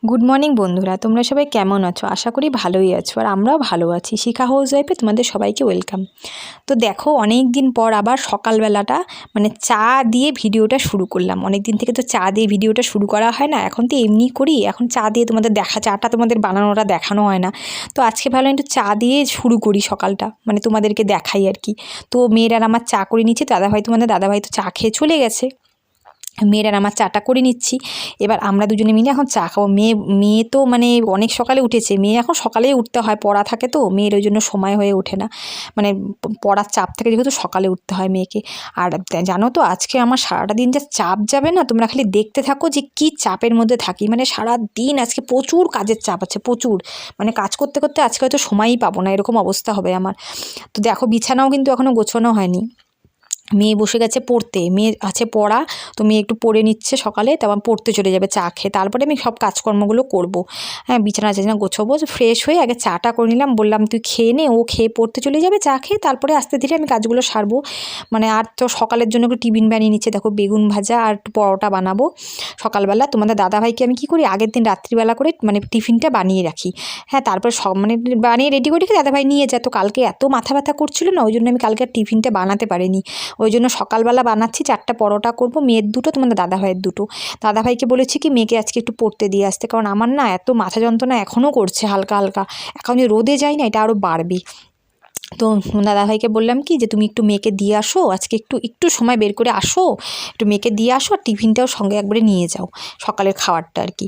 Good morning বন্ধুরা, তোমরা সবাই কেমন আছো? আশা করি ভালোই আছো, আর আমরাও ভালো আছি। শিখা হাউস ওয়াইফে তোমাদের সবাইকে ওয়েলকাম। তো দেখো, অনেক দিন পর আবার সকালবেলাটা চা দিয়ে ভিডিওটা শুরু করলাম। অনেক দিন থেকে তো চা দিয়ে ভিডিওটা শুরু করা হয় না, এখন তো এমনি করি। এখন চা দিয়ে তোমাদের চাটা তোমাদের বানানোটা দেখানো হয় না, তো আজকে ভাবলাম একটু চা দিয়ে শুরু করি সকালটা, তোমাদেরকে দেখাই আর কি। তো মেয়েরা আমার চা করে নিচ্ছে, তোমাদের দাদাভাই তো চা খেয়ে চলে গেছে। মেয়েরা আমার চাটা করে নিচ্ছি। এবার আমরা দুজনে মিলে এখন চা খাবো। মেয়ে মেয়ে তো অনেক সকালে উঠেছে। মেয়ে এখন সকালেই উঠতে হয়, পড়া থাকে তো মেয়ের, ওই জন্য সময় হয়ে ওঠে না। পড়ার চাপ থেকে যেহেতু সকালে উঠতে হয় মেয়েকে। আর জানো তো, আজকে আমার সারাটা দিন যা চাপ যাবে না, তোমরা খালি দেখতে থাকো যে কী চাপের মধ্যে থাকি। সারা দিন আজকে প্রচুর কাজের চাপ আছে, প্রচুর। কাজ করতে করতে আজকে হয়তো সময়ই পাবো না, এরকম অবস্থা হবে আমার। তো দেখো, বিছানাও কিন্তু এখনও গোছানো হয়নি। মেয়ে বসে গেছে পড়তে, মেয়ে আছে পড়া, তো মেয়ে একটু পড়ে নিচ্ছে সকালে, তারপর পড়তে চলে যাবে চা খেয়ে। তারপরে আমি সব কাজকর্মগুলো করব। হ্যাঁ, বিছানা টিছানা গোছাবো। ফ্রেশ হয়ে আগে চাটা করে নিলাম, বললাম তুই খেয়ে নে। ও খেয়ে পড়তে চলে যাবে চা খেয়ে, তারপরে আস্তে ধীরে আমি কাজগুলো সারবো। আর তো সকালের জন্য একটু টিফিন বানিয়ে নিচ্ছে, দেখো বেগুন ভাজা আর একটু পরোটা বানাবো সকালবেলা। তোমাদের দাদাভাইকে আমি কী করি, আগের দিন রাত্রিবেলা করে টিফিনটা বানিয়ে রাখি। হ্যাঁ, তারপর সব বানিয়ে রেডি করে রেখে দাদাভাই নিয়ে যায়। তো কালকে এত মাথা ব্যথা করছিল না, ওই জন্য আমি কালকে আর টিফিনটা বানাতে পারিনি। ওই জন্য সকালবেলা বানাচ্ছি, 4টা পরোটা করব, মেয়ের 2টো, তোমাদের দাদাভাইয়ের 2টো। দাদাভাইকে বলেছি কি মেয়েকে আজকে একটু পড়তে দিয়ে আসতে, কারণ আমার না এত মাথা যন্ত্রণা এখনও করছে হালকা হালকা। এখন যে রোদে যাই না, এটা আরও বাড়বে। তো দাদাভাইকে বললাম কি যে তুমি একটু মেয়েকে দিয়ে আসো, আজকে একটু একটু সময় বের করে আসো, একটু মেয়েকে দিয়ে আসো, আর টিফিনটাও সঙ্গে একবারে নিয়ে যাও, সকালের খাবারটা আর কি।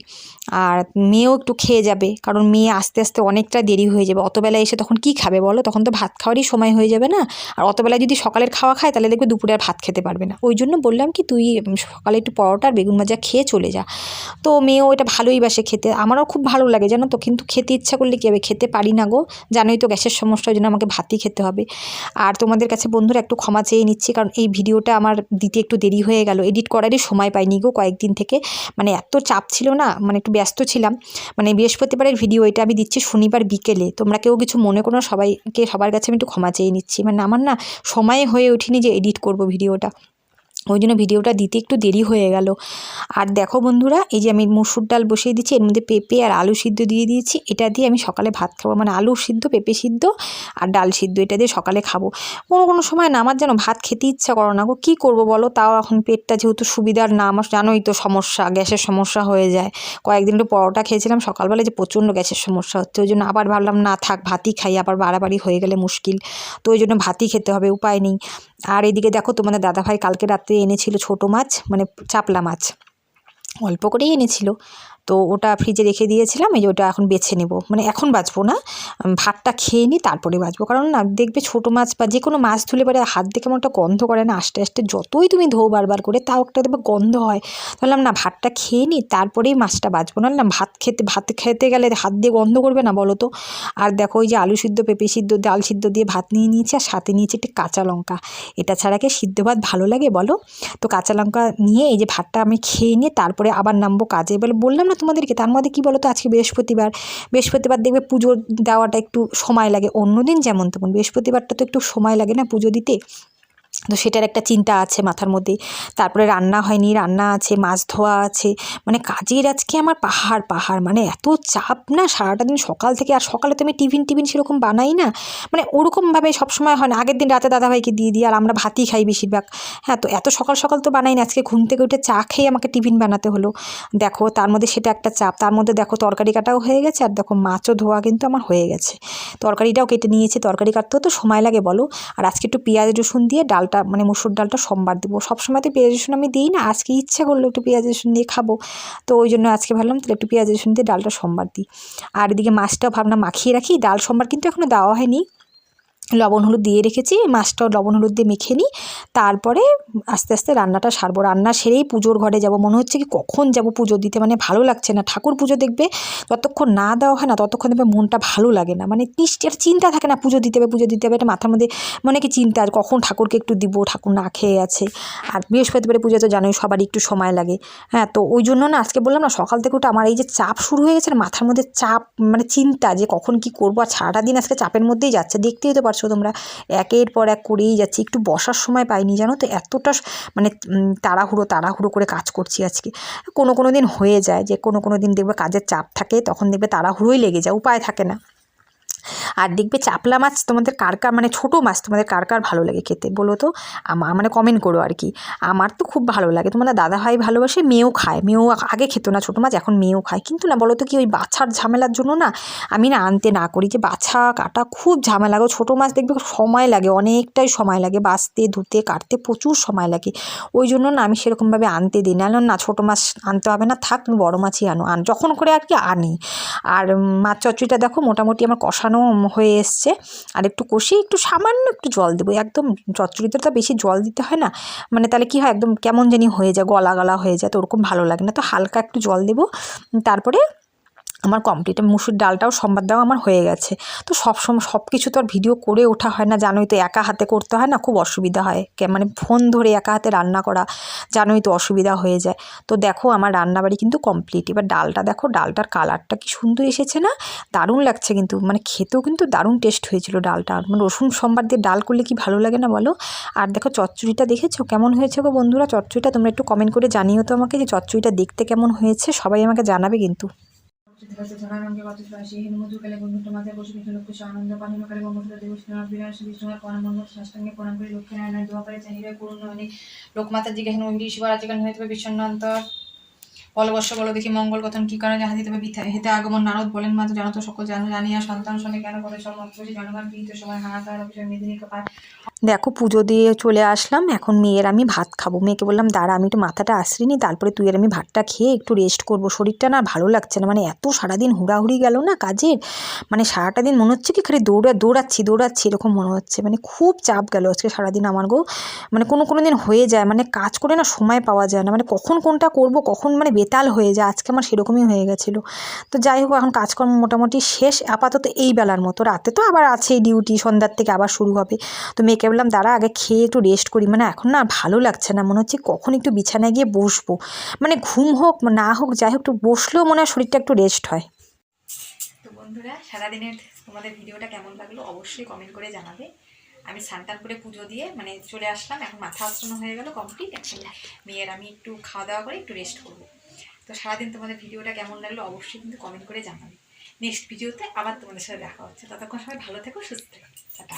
আর মেয়েও একটু খেয়ে যাবে, কারণ মেয়ে আস্তে আস্তে অনেকটা দেরি হয়ে যাবে। অতবেলায় এসে তখন কি খাবে বলো? তখন তো ভাত খাওয়ারই সময় হয়ে যাবে না। আর অতবেলায় যদি সকালের খাওয়া খায়, তাহলে দেখবে দুপুরে আর ভাত খেতে পারবে না। ওই জন্য বললাম কি তুই সকালে একটু পরোটা আর বেগুন ভাজা খেয়ে চলে যা। তো মেয়েও এটা ভালোই বাসে খেতে, আমারও খুব ভালো লাগে জানো তো, কিন্তু খেতে ইচ্ছা করলে কী হবে, খেতে পারি না গো। জানোই তো গ্যাসের সমস্যা, ওই জন্য আমাকে ভাতই খেতে হবে। আর তোমাদের কাছে বন্ধুরা একটু ক্ষমা চেয়ে নিচ্ছি, কারণ এই ভিডিওটা আমার দিতে একটু দেরি হয়ে গেল, এডিট করারই সময় পাইনি গো কয়েকদিন থেকে। এত চাপ ছিল না, একটু ব্যস্ত ছিলাম। বৃহস্পতিবারের ভিডিও এটা আমি দিচ্ছি শনিবার বিকেলে, তোমরা কেউ কিছু মনে করো, সবার কাছে আমি একটু ক্ষমা চেয়ে নিচ্ছি। আমার না সময় হয়ে ওঠেনি যে এডিট করব ভিডিওটা, ওই জন্য ভিডিওটা দিতে একটু দেরি হয়ে গেল। আর দেখো বন্ধুরা, এই যে আমি মসুর ডাল বসিয়ে দিচ্ছি, এর মধ্যে পেঁপে আর আলু সিদ্ধ দিয়ে দিয়েছি। এটা দিয়ে আমি সকালে ভাত খাবো, আলু সিদ্ধ, পেঁপে সিদ্ধ আর ডাল সিদ্ধ, এটা দিয়ে সকালে খাবো। কোনো সময় না আমার যেন ভাত খেতে ইচ্ছা করো না গো, কী করবো বলো? তাও এখন পেটটা যেহেতু সুবিধার না আমার, জানোই তো সমস্যা, গ্যাসের সমস্যা হয়ে যায়। কয়েকদিন একটু পরোটা খেয়েছিলাম সকালবেলা, যে প্রচণ্ড গ্যাসের সমস্যা হচ্ছে, ওই জন্য আবার ভাবলাম না থাক, ভাতই খাই, আবার বাড়াবাড়ি হয়ে গেলে মুশকিল। তো ওই জন্য ভাতই খেতে হবে, উপায় নেই। আর এদিকে দেখো, তোমাদের দাদাভাই কালকে রাত্রে এনেছিল ছোটো মাছ, চাপলা মাছ, অল্প করেই এনেছিল। তো ওটা ফ্রিজে রেখে দিয়েছিলাম, এই যে ওটা এখন বেছে নেব, এখন বাছবো না, ভাতটা খেয়ে নিই তারপরে বাছবো। কারণ না দেখবে ছোটো মাছ বা যে কোনো মাছ ধুলে পরে হাত দিয়ে কেমন একটা গন্ধ করে না, আস্তে আস্তে যতই তুমি ধোও বারবার করে, তাও একটা দেখবে গন্ধ হয়। বললাম না, ভাতটা খেয়ে নিই তারপরেই মাছটা বাছবো, না ভাত খেতে গেলে হাত দিয়ে গন্ধ করবে না বলো তো? আর দেখো, ওই যে আলু সিদ্ধ, পেঁপে সিদ্ধ, ডাল সিদ্ধ দিয়ে ভাত নিয়ে নিয়েছি, আর সাথে নিয়েছি একটি কাঁচা লঙ্কা। এটা ছাড়া কি সিদ্ধ ভাত ভালো লাগে বলো? তো কাঁচা লঙ্কা নিয়ে এই যে ভাতটা আমি খেয়ে নিয়ে তারপরে আবার নামবো কাজে। বললাম না তোমাদেরকে, তার মধ্যে কী বলো তো, আজকে বৃহস্পতিবার দেখবে পুজো দেওয়াটা একটু সময় লাগে, অন্যদিন যেমন তেমন, বৃহস্পতিবারটা তো একটু সময় লাগে না পুজো দিতে। তো সেটার একটা চিন্তা আছে মাথার মধ্যে। তারপরে রান্না হয়নি, রান্না আছে, মাছ ধোয়া আছে, কাজের আজকে আমার পাহাড় পাহাড়, এত চাপ না সারাটা দিন সকাল থেকে। আর সকালে তো আমি টিফিন সেরকম বানাই না, ওরকমভাবে সবসময় হয় না। আগের দিন রাতে দাদাভাইকে দিয়ে দিই, আর আমরা ভাতই খাই বেশিরভাগ। হ্যাঁ, তো এত সকাল সকাল তো বানাই না, আজকে ঘুম থেকে উঠে চা খেয়ে আমাকে টিফিন বানাতে হলো। দেখো, তার মধ্যে সেটা একটা চাপ, তার মধ্যে দেখো তরকারি কাটাও হয়ে গেছে, আর দেখো মাছও ধোয়া কিন্তু আমার হয়ে গেছে। তরকারিটাও কেটে নিয়েছে, তরকারি কাটতেও তো সময় লাগে বলো। আর আজকে একটু পেঁয়াজ রসুন দিয়ে ডালটা, মসুর ডালটা সোমবার দেবো। সবসময় তো পেঁয়াজ রসুন আমি দিই না, আজকে ইচ্ছা করলো একটু পেঁয়াজ রসুন দিয়ে খাবো, তো ওই জন্য আজকে ভাবলাম তাহলে একটু পেঁয়াজ রসুন দিয়ে ডালটা সোমবার দিই। আর এদিকে মাছটাও ভাবনা মাখিয়ে রাখি, ডাল সোমবার কিন্তু এখনও দেওয়া হয়নি, লবণ হলুদ দিয়ে রেখেছি, মাছটাও লবণ হলুদ দিয়ে মেখে নিই, তারপরে আস্তে আস্তে রান্নাটা সারবো। রান্না সেরেই পুজোর ঘরে যাব, মনে হচ্ছে কি কখন যাব পুজো দিতে, ভালো লাগছে না। ঠাকুর পুজো দেখবে যতক্ষণ না দেওয়া হয় না, ততক্ষণ দেখবে মনটা ভালো লাগে না, একটা চিন্তা থাকে না, পুজো দিতে হবে, এটা মাথার মধ্যে কি চিন্তা, আর কখন ঠাকুরকে একটু দিব, ঠাকুর না খেয়ে আছে। আর বৃহস্পতিবারে পুজো তো জানোই সবারই একটু সময় লাগে। হ্যাঁ, তো ওই জন্য না আজকে বললাম না, সকাল থেকে ওটা আমার এই যে চাপ শুরু হয়ে গেছে, মাথার মধ্যে চাপ, চিন্তা যে কখন কি করবো, আর সারাটা দিন আজকে চাপের মধ্যেই যাচ্ছে। দেখতেই তো পারছো তোমরা, একের পর এক করেই যাচ্ছি, একটু বসার সময় পাইনি জানো তো, এতটা মানে তাড়াহুড়ো করে কাজ করছি আজকে। কোনো দিন হয়ে যায় যে কোনো দিন দেখবে কাজের চাপ থাকে, তখন দেখবে তাড়াহুড়োই লেগে যায়, উপায় থাকে না। আর দেখবে চাপলা মাছ তোমাদের কার কার মানে ছোটো মাছ তোমাদের কার কার ভালো লাগে খেতে বলো তো, মানে কমেন্ট করো আর কি। আমার তো খুব ভালো লাগে, তোমাদের দাদাভাই ভালোবাসে, মেয়েও খায়, মেয়েও আগে খেতো না ছোটো মাছ, এখন মেয়েও খায়। কিন্তু না বলো তো কি, ওই বাছার ঝামেলার জন্য না আমি না আনতে না করি, যে বাছা কাটা খুব ঝামেলা গো। ছোটো মাছ দেখবে সময় লাগে, অনেকটাই সময় লাগে, বাছতে ধুতে কাটতে প্রচুর সময় লাগে। ওই জন্য না আমি সেরকমভাবে আনতে দিই না, না ছোটো মাছ আনতে হবে না, থাক তুমি বড়ো মাছই আনো, যখন করে আর কি আনি। আর মাছ চচ্চড়িটা দেখো মোটামুটি আমার কষানো হয়ে এসছে, আর একটু কষিয়ে একটু সামান্য একটু জল দেবো, একদম চচ্চড়িতে তো বেশি জল দিতে হয় না, মানে তাহলে কি হয় একদম কেমন জানি হয়ে যায়, গলা গলা হয়ে যায়, তো ওরকম ভালো লাগে না, তো হালকা একটু জল দেবো। তারপরে আমার কমপ্লিট, মুসুর ডালটাও সম্বাদ দেওয়া আমার হয়ে গেছে। তো সবসময় সব কিছু তো আর ভিডিও করে ওঠা হয় না, জানোই তো, একা হাতে করতে হয় না, খুব অসুবিধা হয়, মানে ফোন ধরে একা হাতে রান্না করা জানোই তো অসুবিধা হয়ে যায়। তো দেখো আমার রান্নাবাড়ি কিন্তু কমপ্লিট। এবার ডালটা দেখো, ডালটার কালারটা কি সুন্দর এসেছে না, দারুণ লাগছে কিন্তু, মানে খেতেও কিন্তু দারুণ টেস্ট হয়েছিল ডালটা, মানে রসুন সম্বার দিয়ে ডাল করলে কি ভালো লাগে না বলো। আর দেখো চচ্চড়িটা দেখেছো কেমন হয়েছে গো বন্ধুরা, চচ্চড়িটা তোমরা একটু কমেন্ট করে জানিও তো আমাকে, যে চচ্চড়িটা দেখতে কেমন হয়েছে, সবাই আমাকে জানাবে কিন্তু। ধরারঙ্গে বাতাসবাসী হিমমধুকালে বন্ধুত্ব মাথায় বসে কিছু লক্ষ্য আনন্দ পানিমকালে বন্ধুত্ব দেবশ্রী বিরাট বিষ্ণুর পরমঙ্গল সাষ্টাঙ্গে প্রণাম করে লক্ষ্মীনারায়ণের দোয়া করে চাহিবে করুণ নয়নি লোকমাতা জিজ্ঞাসা মহিলি শিবরাজিকান হয়ে তবে বিষণ্ণান্তর বলবর্ষ বলো দেখি মঙ্গল কথন কি কারণে হাতি তবে হেতে আগমন নারদ বলেন মাত্র জানো তো সকল জানিয়া সন্তান শোনে কেন করে সব মতবসী জনগণ বিহিত সময় হাহাকার অফিসের মেদিনীকে পায়। দেখো পুজো দিয়ে চলে আসলাম, এখন মেয়ের আমি ভাত খাবো, মেয়েকে বললাম দাঁড়া আমি একটু মাথাটা আশ্রি নি, তারপরে তুই আর আমি ভাতটা খেয়ে একটু রেস্ট করবো, শরীরটা না ভালো লাগছে না, মানে এত সারাদিন হুড়াহুড়ি গেল না কাজের, মানে সারাটা দিন মনে হচ্ছে কি খালি দৌড়াচ্ছি এরকম মনে হচ্ছে, মানে খুব চাপ গেল আজকে সারাদিন আমার গো। মানে কোনো দিন হয়ে যায়, মানে কাজ করে না সময় পাওয়া যায় না, মানে কখন কোনটা করব কখন মানে বেতাল হয়ে যায়, আজকে আমার সেরকমই হয়ে গেছিলো। তো যাই হোক এখন কাজকর্ম মোটামুটি শেষ আপাতত এই বেলার মতো, রাতে তো আবার আছেই ডিউটি, সন্ধ্যার থেকে আবার শুরু হবে। তো মেয়েকে বললাম দাঁড়া আগে খেয়ে একটু রেস্ট করি, মানে এখন না ভালো লাগছে না, মনে হচ্ছে কখন একটু বিছানায় গিয়ে বসবো, মানে ঘুম হোক না হোক যাই হোক একটু বসলেও মনে হয় শরীরটা একটু রেস্ট হয়। তো বন্ধুরা সারাদিনের তোমাদের ভিডিওটা কেমন লাগলো অবশ্যই কমেন্ট করে জানাবে। আমি স্নান করে পুজো দিয়ে মানে চলে আসলাম, এখন মাথা আশ্রম হয়ে গেল কমপ্লিট, এখন মেয়ের আমি একটু খাওয়া দাওয়া করে একটু রেস্ট করবো। তো সারাদিন তোমাদের ভিডিওটা কেমন লাগলো অবশ্যই কিন্তু কমেন্ট করে জানাবে। নেক্সট ভিডিওতে আবার তোমাদের সাথে দেখা হচ্ছে, ততক্ষণ সবাই ভালো থেকো, সুস্থ থেকো, টাটা।